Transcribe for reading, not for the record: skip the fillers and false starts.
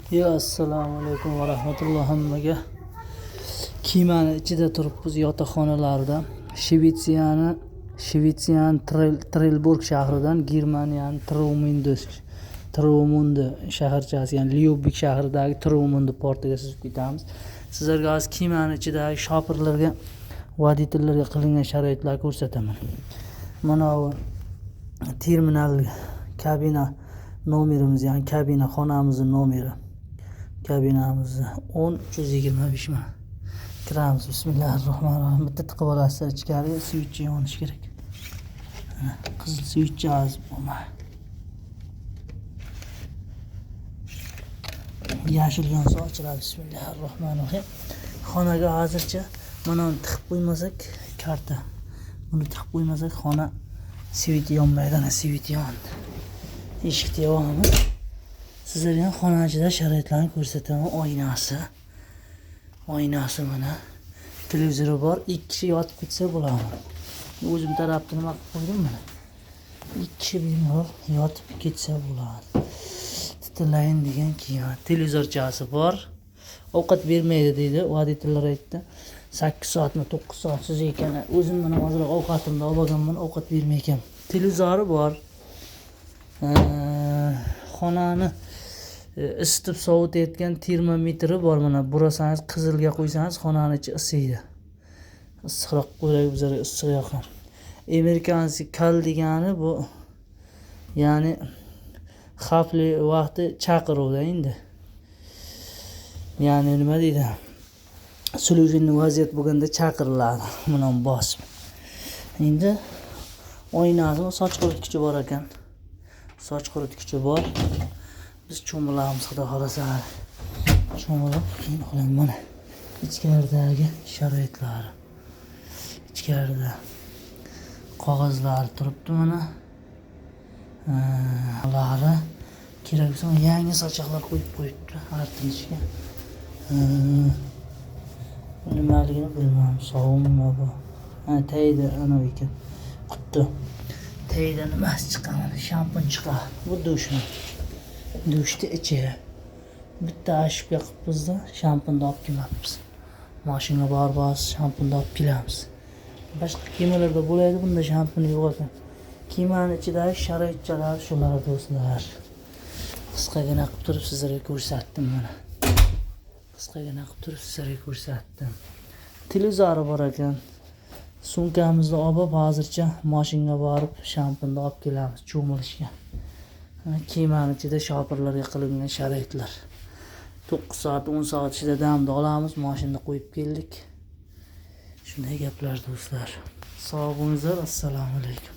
Assalomu alaykum va rahmatullohi hammaga. Kemani ichida turibmiz yotoqxonalarda. Shvetsiyaning Trelleborg shahridan Germaniyaning Travemünde shaharchasi, ya'ni Lyubik shahridagi Travemünde portiga suzib ketamiz. Sizlarga hozir kemani ichidagi shopirlarga, voditellarga qilingan sharoitlarni ko'rsataman. Mana bu terminal kabina nomerimiz, ya'ni kabina xonamizning nomeri. Kabinamizni 10-325 mana. Kiramiz. Bismillahirrohmanirrohim. Bitta tiqib olasizlar ichkariga, switch yonish kerak. Qizil switch azib bo'lma. Yashil yonsa ochiladi. Bismillahirrohmanirrohim. Xonaga hozircha mana buni tiqib qo'ymasak, karta. Buni tiqib qo'ymasak xona switch yonmaydi, ana switch yondi. Eshikni yopamiz. Sizlarga ham xona ichida sharoitlarni ko'rsataman. Oynasi mana. Televizori bor. 2 kishi yotib ketsa bo'ladi. O'zim tarafdan nima qilib qo'ydim mana. 2 kishi bemalol yotib ketsa bo'ladi. Titillayin degan keyin televizorchasi bor. Ovqat bermaydi deydi, voditellar aytdi. 8 soatmi, 9 soat siz ekan. O'zim mana hozir ovqatimni olib olganman, ovqat bermay ekan. Televizori bor. Xonani isitib sovutayotgan termometri bor. Mana burasangiz, qizilga qo'ysangiz xonani ichi isiydi. Issiqroq qo'ysak bizlarga issiq yoqar. Amerikanskiy kal degani bu, ya'ni xavfli vaqti chaqiruvda endi. Ya'ni nima deydi? Suluvinni vaziyat bo'lganda chaqiriladi. Buni bosib. Endi oynasi, soch quritgichi bor ekan. Soch quritgichi bor. Biz cho'milamiz, xudo xolasa. Cho'milib keyin qo'yamiz mana. Ichkaridagi sharoitlar. Ichkarida qog'ozlar turibdi mana. Lari kerak bo'lsa yangi sochoqlar qo'yib qo'yibdi artilishga. Nimaligini bilmayman, sovunmi bu? Tayda ana ekan. Qutdi. Tayda nimasi chiqadi? Shampun chiqadi. Bu dushni. Dushni ichi. Bitta ashubga qilibmiz-da, shampunni olib kelamiz. Mashinaga borib, shampunni olib kelamiz. Boshqa kemalarda bo'ladi, bunda shampun yo'q ekan. Kemani ichidagi sharoitchalar shular do'stlar. Qisqagina qilib turib sizlarga ko'rsatdim mana. Televizori bor ekan. Sumkamizni olib hozircha mashinaga borib shampunni olib kelamiz cho'milishga. Kemani ichida shopirlarga qilingan sharoitlar. 9 soat, 10 soat ichida damda olamiz, mashinada qo'yib keldik. Shunday gaplar do'stlar. Sog' bo'linglar. Assalomu alaykum.